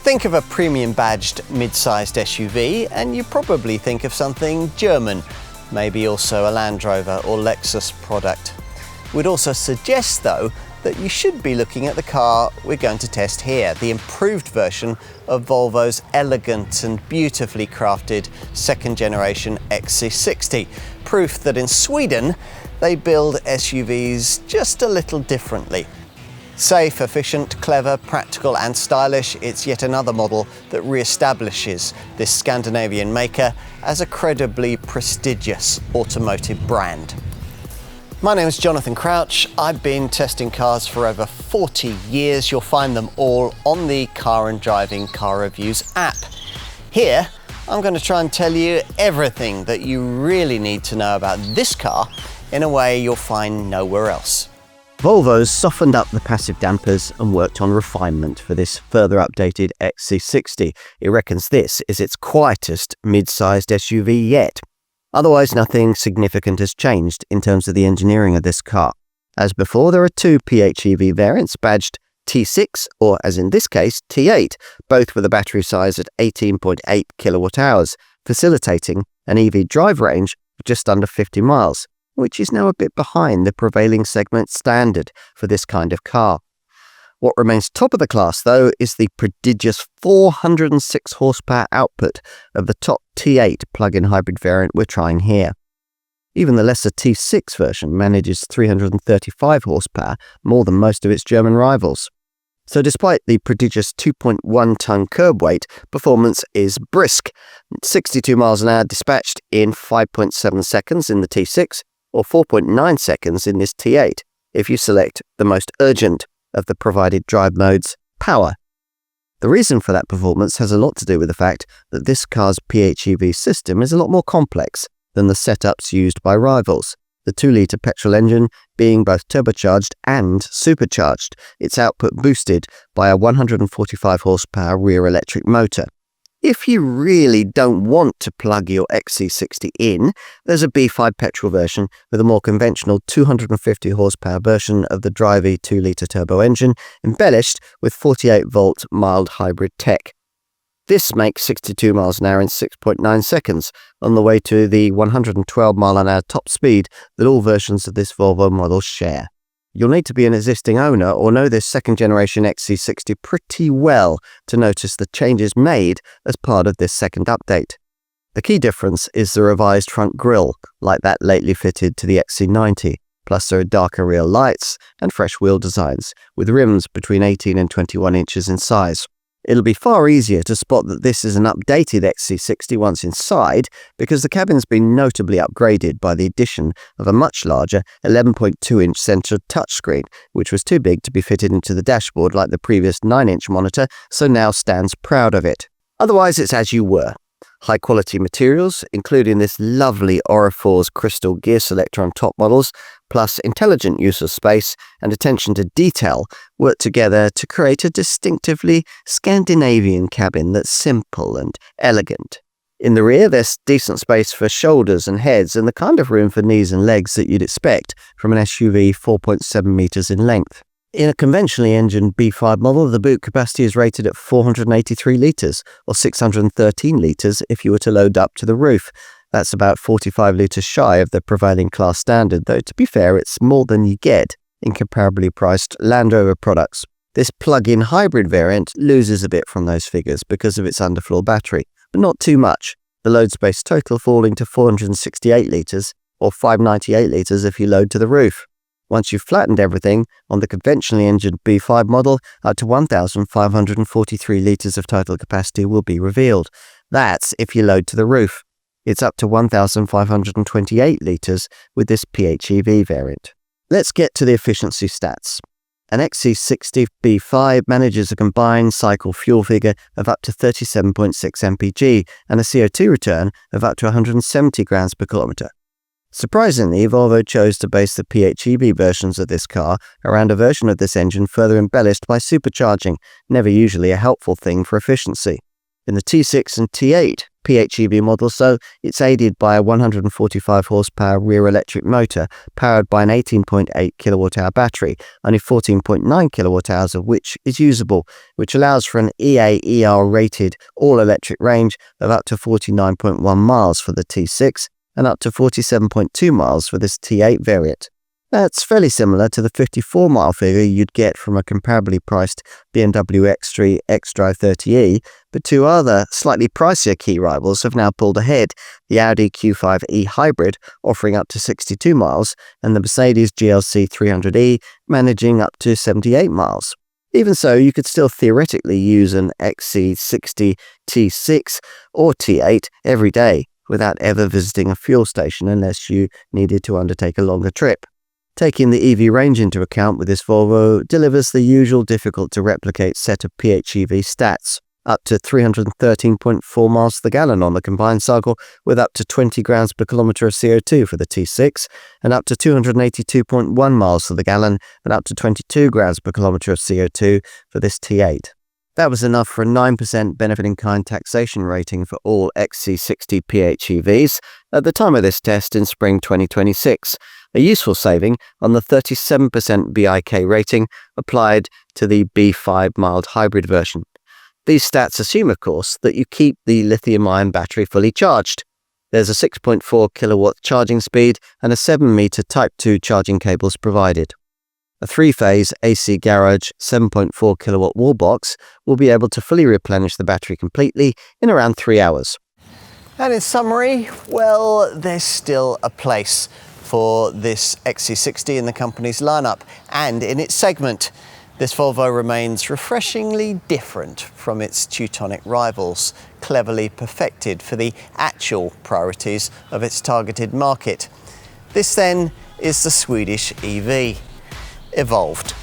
Think of a premium badged mid-sized SUV and you probably think of something German, maybe also a Land Rover or Lexus product. We'd also suggest though that you should be looking at the car we're going to test here, the improved version of Volvo's elegant and beautifully crafted second generation XC60. Proof that in Sweden they build SUVs just a little differently. Safe, efficient, clever, practical and stylish, it's yet another model that re-establishes this Scandinavian maker as a credibly prestigious automotive brand. My name is Jonathan Crouch. I've been testing cars for over 40 years. You'll find them all on the Car and Driving Car Reviews app. Here, I'm going to try and tell you everything that you really need to know about this car in a way you'll find nowhere else. Volvo's softened up the passive dampers and worked on refinement for this further updated XC60. It reckons this is its quietest mid-sized SUV yet. Otherwise, nothing significant has changed in terms of the engineering of this car. As before, there are two PHEV variants badged T6 or, as in this case, T8, both with a battery size at 18.8 kilowatt hours, facilitating an EV drive range of just under 50 miles. Which is now a bit behind the prevailing segment standard for this kind of car. What remains top of the class, though, is the prodigious 406 horsepower output of the top T8 plug-in hybrid variant we're trying here. Even the lesser T6 version manages 335 horsepower, more than most of its German rivals. So despite the prodigious 2.1-ton curb weight, performance is brisk. 62 miles an hour dispatched in 5.7 seconds in the T6, or 4.9 seconds in this T8, if you select the most urgent of the provided drive modes, power. The reason for that performance has a lot to do with the fact that this car's PHEV system is a lot more complex than the setups used by rivals, the 2-litre petrol engine being both turbocharged and supercharged, its output boosted by a 145 horsepower rear electric motor. If you really don't want to plug your XC60 in, there's a B5 petrol version with a more conventional 250 horsepower version of the drivey 2-litre turbo engine, embellished with 48-volt mild hybrid tech. This makes 62 miles an hour in 6.9 seconds, on the way to the 112 mile an hour top speed that all versions of this Volvo model share. You'll need to be an existing owner or know this second generation XC60 pretty well to notice the changes made as part of this second update. The key difference is the revised front grille, like that lately fitted to the XC90, plus there are darker rear lights and fresh wheel designs, with rims between 18 and 21 inches in size. It'll be far easier to spot that this is an updated XC60 once inside because the cabin's been notably upgraded by the addition of a much larger 11.2-inch centered touchscreen, which was too big to be fitted into the dashboard like the previous 9-inch monitor, so now stands proud of it. Otherwise, it's as you were. High-quality materials, including this lovely Oriforce crystal gear selector on top models, plus intelligent use of space and attention to detail, work together to create a distinctively Scandinavian cabin that's simple and elegant. In the rear, there's decent space for shoulders and heads and the kind of room for knees and legs that you'd expect from an SUV 4.7 meters in length. In a conventionally engined B5 model, the boot capacity is rated at 483 litres, or 613 litres if you were to load up to the roof. That's about 45 litres shy of the prevailing class standard, though to be fair, it's more than you get in comparably priced Land Rover products. This plug-in hybrid variant loses a bit from those figures because of its underfloor battery, but not too much, the load space total falling to 468 litres, or 598 litres if you load to the roof. Once you've flattened everything, on the conventionally engined B5 model, up to 1,543 litres of total capacity will be revealed. That's if you load to the roof. It's up to 1,528 litres with this PHEV variant. Let's get to the efficiency stats. An XC60 B5 manages a combined cycle fuel figure of up to 37.6 mpg and a CO2 return of up to 170 grams per kilometre. Surprisingly, Volvo chose to base the PHEV versions of this car around a version of this engine further embellished by supercharging, never usually a helpful thing for efficiency. In the T6 and T8, PHEV model, so it's aided by a 145 horsepower rear electric motor powered by an 18.8 kilowatt-hour battery, only 14.9 kilowatt-hours of which is usable, which allows for an EA/ER rated all-electric range of up to 49.1 miles for the T6 and up to 47.2 miles for this T8 variant. That's fairly similar to the 54-mile figure you'd get from a comparably priced BMW X3 xDrive 30e, but two other slightly pricier key rivals have now pulled ahead, the Audi Q5e Hybrid offering up to 62 miles and the Mercedes GLC 300e managing up to 78 miles. Even so, you could still theoretically use an XC60 T6 or T8 every day without ever visiting a fuel station unless you needed to undertake a longer trip. Taking the EV range into account with this Volvo delivers the usual difficult-to-replicate set of PHEV stats, up to 313.4 miles to the gallon on the combined cycle with up to 20 grams per kilometre of CO2 for the T6 and up to 282.1 miles to the gallon and up to 22 grams per kilometre of CO2 for this T8. That was enough for a 9% benefit-in-kind taxation rating for all XC60 PHEVs at the time of this test in spring 2026, a useful saving on the 37% BIK rating applied to the B5 mild hybrid version. These stats assume, of course, that you keep the lithium-ion battery fully charged. There's a 6.4 kilowatt charging speed and a 7-meter Type 2 charging cables provided. A 3-phase AC garage 7.4 kilowatt wall box will be able to fully replenish the battery completely in around 3 hours. And in summary, well, there's still a place for this XC60 in the company's lineup and in its segment. This Volvo remains refreshingly different from its Teutonic rivals, cleverly perfected for the actual priorities of its targeted market. This then is the Swedish EV, evolved